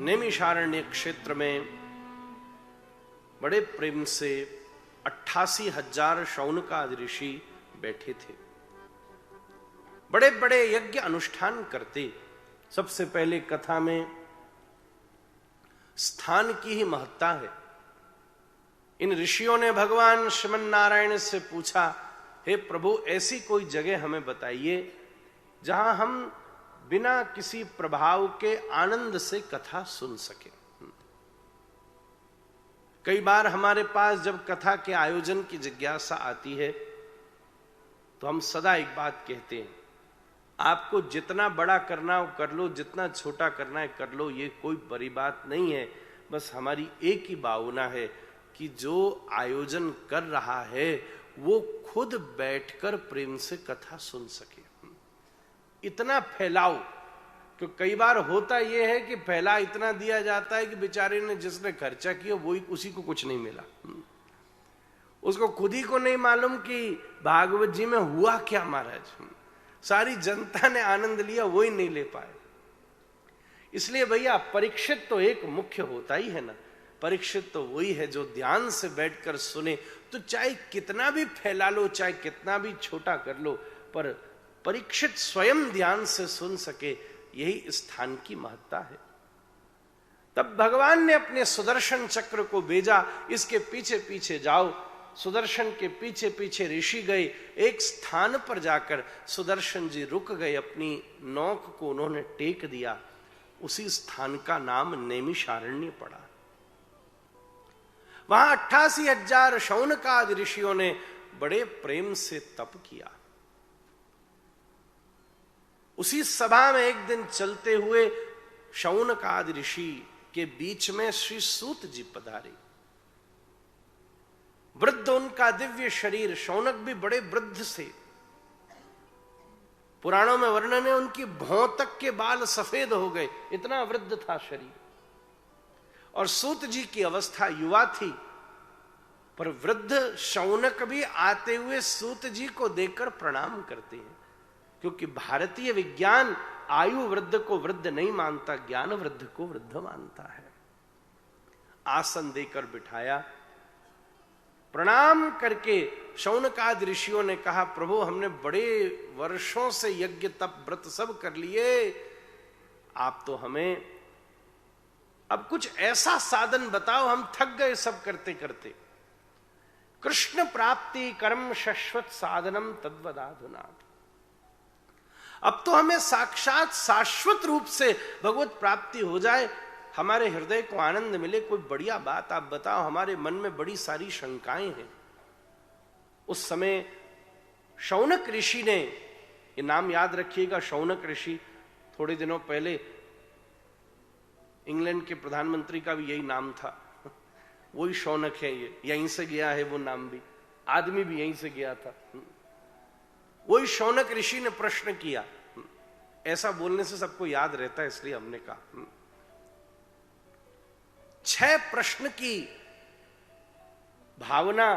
नैमिषारण्य क्षेत्र में बड़े प्रेम से 88,000 शौनकादि ऋषि बैठे थे। बड़े बड़े यज्ञ अनुष्ठान करते। सबसे पहले कथा में स्थान की ही महत्ता है। इन ऋषियों ने भगवान श्रीमन नारायण से पूछा, हे प्रभु, ऐसी कोई जगह हमें बताइए जहां हम बिना किसी प्रभाव के आनंद से कथा सुन सके। कई बार हमारे पास जब कथा के आयोजन की जिज्ञासा आती है तो हम सदा एक बात कहते हैं, आपको जितना बड़ा करना हो कर लो, जितना छोटा करना है कर लो, ये कोई बड़ी बात नहीं है। बस हमारी एक ही भावना है कि जो आयोजन कर रहा है वो खुद बैठकर प्रेम से कथा सुन सके। इतना फैलाओ। तो कई बार होता यह है कि फैला इतना दिया जाता है कि बेचारे ने जिसने खर्चा किया वही, उसी को कुछ नहीं मिला। उसको खुद ही को नहीं मालूम कि भागवत जी में हुआ क्या महाराज। सारी जनता ने आनंद लिया, वही नहीं ले पाए। इसलिए भैया परीक्षित तो एक मुख्य होता ही है ना। परीक्षित तो वही है जो ध्यान से बैठकर सुने। तो चाहे कितना भी फैला लो, चाहे कितना भी छोटा कर लो, पर परीक्षित स्वयं ध्यान से सुन सके, यही स्थान की महत्ता है। तब भगवान ने अपने सुदर्शन चक्र को भेजा, इसके पीछे पीछे जाओ। सुदर्शन के पीछे पीछे ऋषि गए। एक स्थान पर जाकर सुदर्शन जी रुक गए, अपनी नोक को उन्होंने टेक दिया। उसी स्थान का नाम नैमिषारण्य पड़ा। वहां 88,000 शौनकादि ऋषियों ने बड़े प्रेम से तप किया। उसी सभा में एक दिन चलते हुए शौनकादि ऋषि के बीच में श्री सूत जी पधारे। वृद्ध उनका दिव्य शरीर, शौनक भी बड़े वृद्ध से। पुराणों में वर्णन है उनकी भौं तक के बाल सफेद हो गए, इतना वृद्ध था शरीर। और सूत जी की अवस्था युवा थी, पर वृद्ध शौनक भी आते हुए सूत जी को देखकर प्रणाम करते हैं, क्योंकि भारतीय विज्ञान आयु वृद्ध को वृद्ध नहीं मानता, ज्ञान वृद्ध को वृद्ध मानता है। आसन देकर बिठाया। प्रणाम करके शौनकादि ऋषियों ने कहा, प्रभु हमने बड़े वर्षों से यज्ञ तप व्रत सब कर लिए, आप तो हमें अब कुछ ऐसा साधन बताओ, हम थक गए सब करते करते। कृष्ण प्राप्ति कर्म शाश्वत साधनम तद्वदाधुना। अब तो हमें साक्षात शाश्वत रूप से भगवत प्राप्ति हो जाए, हमारे हृदय को आनंद मिले, कोई बढ़िया बात आप बताओ, हमारे मन में बड़ी सारी शंकाएं हैं। उस समय शौनक ऋषि ने, ये नाम याद रखिएगा, शौनक ऋषि, थोड़े दिनों पहले इंग्लैंड के प्रधानमंत्री का भी यही नाम था। वही शौनक है, ये यहीं से गया है वो नाम भी, आदमी भी यहीं से गया था। वही शौनक ऋषि ने प्रश्न किया। ऐसा बोलने से सबको याद रहता है, इसलिए हमने कहा। 6 प्रश्न की भावना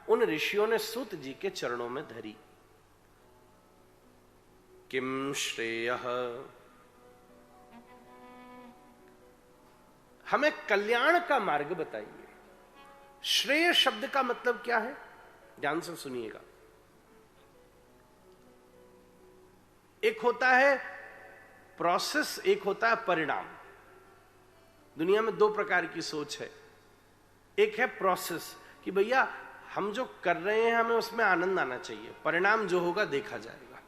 उन ऋषियों ने सूत जी के चरणों में धरी। किम श्रेयः, हमें कल्याण का मार्ग बताइए। श्रेय शब्द का मतलब क्या है, ध्यान से सुनिएगा। एक होता है प्रोसेस, एक होता है परिणाम। दुनिया में 2 प्रकार की सोच है। एक है प्रोसेस कि भैया हम जो कर रहे हैं हमें उसमें आनंद आना चाहिए, परिणाम जो होगा देखा जाएगा।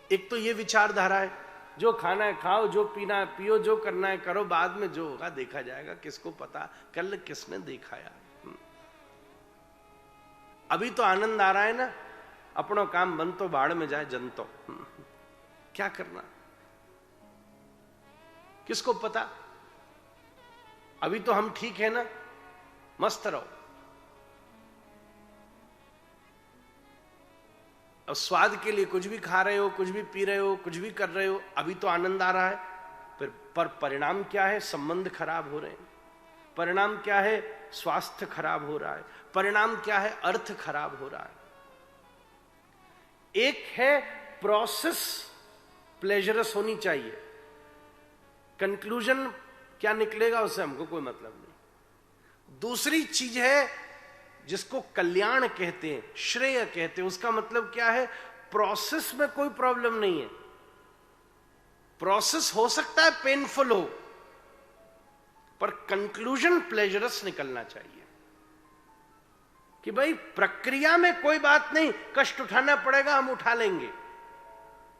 एक तो ये विचारधारा है, जो खाना है खाओ, जो पीना है पियो, जो करना है करो, बाद में जो होगा देखा जाएगा, किसको पता कल किसने दिखाया। अभी तो आनंद आ रहा है ना, अपनो काम बन तो बाढ़ में जाए जन तो। क्या करना, किसको पता। अभी तो हम ठीक है ना, मस्त रहो। अब स्वाद के लिए कुछ भी खा रहे हो, कुछ भी पी रहे हो, कुछ भी कर रहे हो, अभी तो आनंद आ रहा है, पर परिणाम क्या है, संबंध खराब हो रहे हैं। परिणाम क्या है, स्वास्थ्य खराब हो रहा है। परिणाम क्या है, अर्थ खराब हो रहा है। एक है प्रोसेस प्लेजरस होनी चाहिए, कंक्लूजन क्या निकलेगा उससे हमको कोई मतलब नहीं। दूसरी चीज है जिसको कल्याण कहते हैं, श्रेय कहते हैं, उसका मतलब क्या है? प्रोसेस में कोई प्रॉब्लम नहीं है। प्रोसेस हो सकता है पेनफुल हो, पर कंक्लूजन प्लेजरस निकलना चाहिए कि भाई प्रक्रिया में कोई बात नहीं, कष्ट उठाना पड़ेगा हम उठा लेंगे,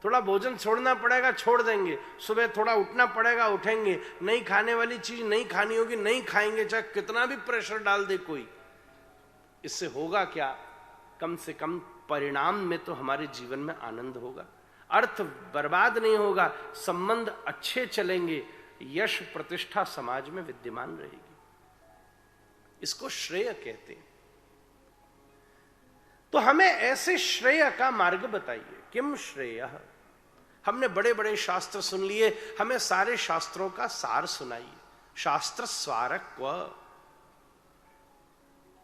थोड़ा भोजन छोड़ना पड़ेगा छोड़ देंगे, सुबह थोड़ा उठना पड़ेगा उठेंगे, नहीं खाने वाली चीज नहीं खानी होगी नहीं खाएंगे, चाहे कितना भी प्रेशर डाल दे कोई। इससे होगा क्या? कम से कम परिणाम में तो हमारे जीवन में आनंद होगा, अर्थ बर्बाद नहीं होगा, संबंध अच्छे चलेंगे, यश प्रतिष्ठा समाज में विद्यमान रहेगी। इसको श्रेय कहते हैं। तो हमें ऐसे श्रेय का मार्ग बताइए। किम श्रेय? हमने बड़े बड़े शास्त्र सुन लिए, हमें सारे शास्त्रों का सार सुनाइए। शास्त्र स्वारक्व।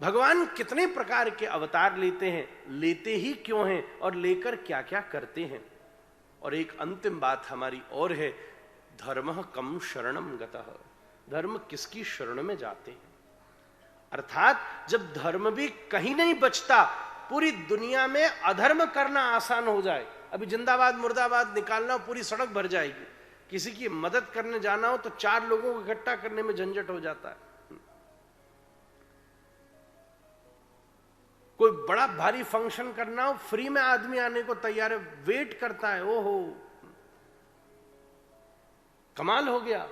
भगवान कितने प्रकार के अवतार लेते हैं, लेते ही क्यों हैं, और लेकर क्या क्या करते हैं। और एक अंतिम बात हमारी और है, धर्म कम शरणम गतः। धर्म किसकी शरण में जाते हैं? अर्थात जब धर्म भी कहीं नहीं बचता, पूरी दुनिया में अधर्म करना आसान हो जाए, अभी जिंदाबाद मुर्दाबाद निकालना हो, पूरी सड़क भर जाएगी। किसी की मदद करने जाना हो तो 4 लोगों को इकट्ठा करने में झंझट हो जाता है। कोई बड़ा भारी फंक्शन करना हो, फ्री में आदमी आने को तैयार है, वेट करता है, ओहो कमाल हो गया।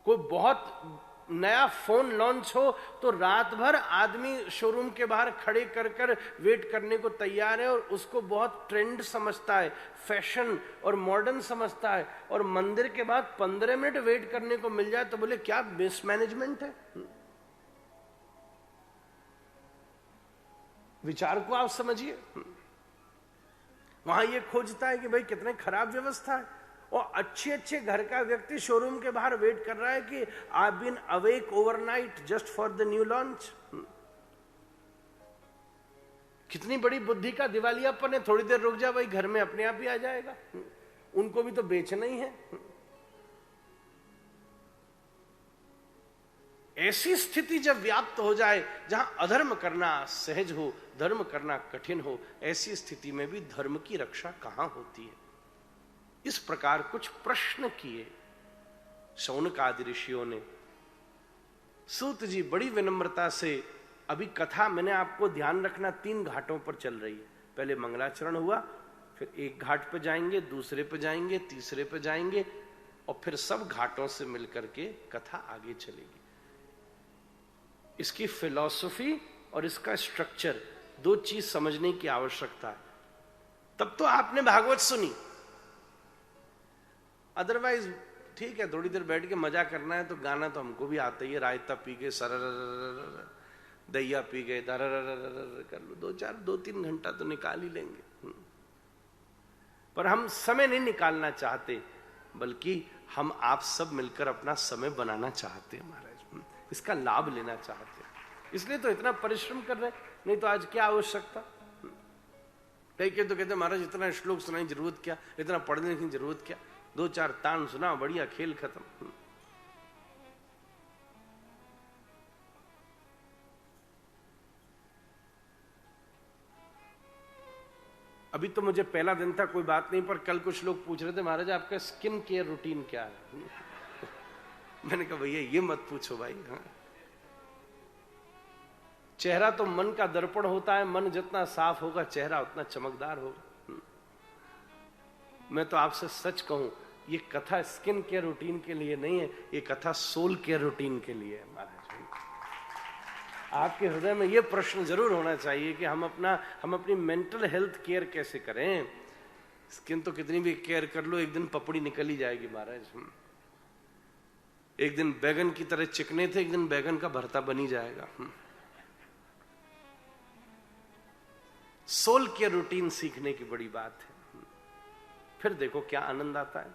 कोई बहुत नया फोन लॉन्च हो तो रात भर आदमी शोरूम के बाहर खड़े कर कर वेट करने को तैयार है, और उसको बहुत ट्रेंड समझता है, फैशन और मॉडर्न समझता है, और मंदिर के बाद 15 मिनट वेट करने को मिल जाए तो बोले क्या मिसमैनेजमेंट है। विचार को आप समझिए। वहां ये खोजता है कि भाई कितने खराब व्यवस्था है, और अच्छे अच्छे घर का व्यक्ति शोरूम के बाहर वेट कर रहा है कि I been awake overnight just for the new launch. कितनी बड़ी बुद्धि का दिवालियापन है। थोड़ी देर रुक जा भाई, घर में अपने आप ही आ जाएगा, उनको भी तो बेचना ही है। ऐसी स्थिति जब व्याप्त हो जाए जहां अधर्म करना सहज हो, धर्म करना कठिन हो, ऐसी स्थिति में भी धर्म की रक्षा कहां होती है। इस प्रकार कुछ प्रश्न किए शौनक आदि ऋषियों ने। सूत जी बड़ी विनम्रता से, अभी कथा मैंने आपको ध्यान रखना 3 घाटों पर चल रही है। पहले मंगलाचरण हुआ, फिर एक घाट पर जाएंगे, दूसरे पर जाएंगे, तीसरे पर जाएंगे, और फिर सब घाटों से मिलकर के कथा आगे चलेगी। इसकी फिलॉसफी और इसका स्ट्रक्चर, 2 चीज समझने की आवश्यकता है। तब तो आपने भागवत सुनी, अदरवाइज ठीक है थोड़ी देर बैठ के मजा करना है तो गाना तो हमको भी आता ही है। रायता पी के सरर, दैया पी गए दर कर लो, 2-3 घंटा तो निकाल ही लेंगे। पर हम समय नहीं निकालना चाहते, बल्कि हम आप सब मिलकर अपना समय बनाना चाहते हैं महाराज, इसका लाभ लेना चाहते हैं। इसलिए तो इतना परिश्रम कर रहे हैं, नहीं तो आज क्या आवश्यकता। कई के तो कहते महाराज इतना श्लोक सुनाने की जरूरत क्या, इतना पढ़ने की जरूरत क्या, 2-4 तान सुना, बढ़िया खेल खत्म। अभी तो मुझे पहला दिन था, कोई बात नहीं, पर कल कुछ लोग पूछ रहे थे महाराज आपका स्किन केयर रूटीन क्या है। मैंने कहा भैया ये मत पूछो भाई। हाँ, चेहरा तो मन का दर्पण होता है, मन जितना साफ होगा चेहरा उतना चमकदार होगा। मैं तो आपसे सच कहूं, ये कथा स्किन केयर रूटीन के लिए नहीं है, ये कथा सोल केयर रूटीन के लिए है महाराज। आपके हृदय में ये प्रश्न जरूर होना चाहिए कि हम अपनी मेंटल हेल्थ केयर कैसे करें। स्किन तो कितनी भी केयर कर लो, एक दिन पपड़ी निकल ही जाएगी महाराज। एक दिन बैगन की तरह चिकने थे, एक दिन बैगन का भरता बनी जाएगा। सोल केयर रूटीन सीखने की बड़ी बात है, फिर देखो क्या आनंद आता है।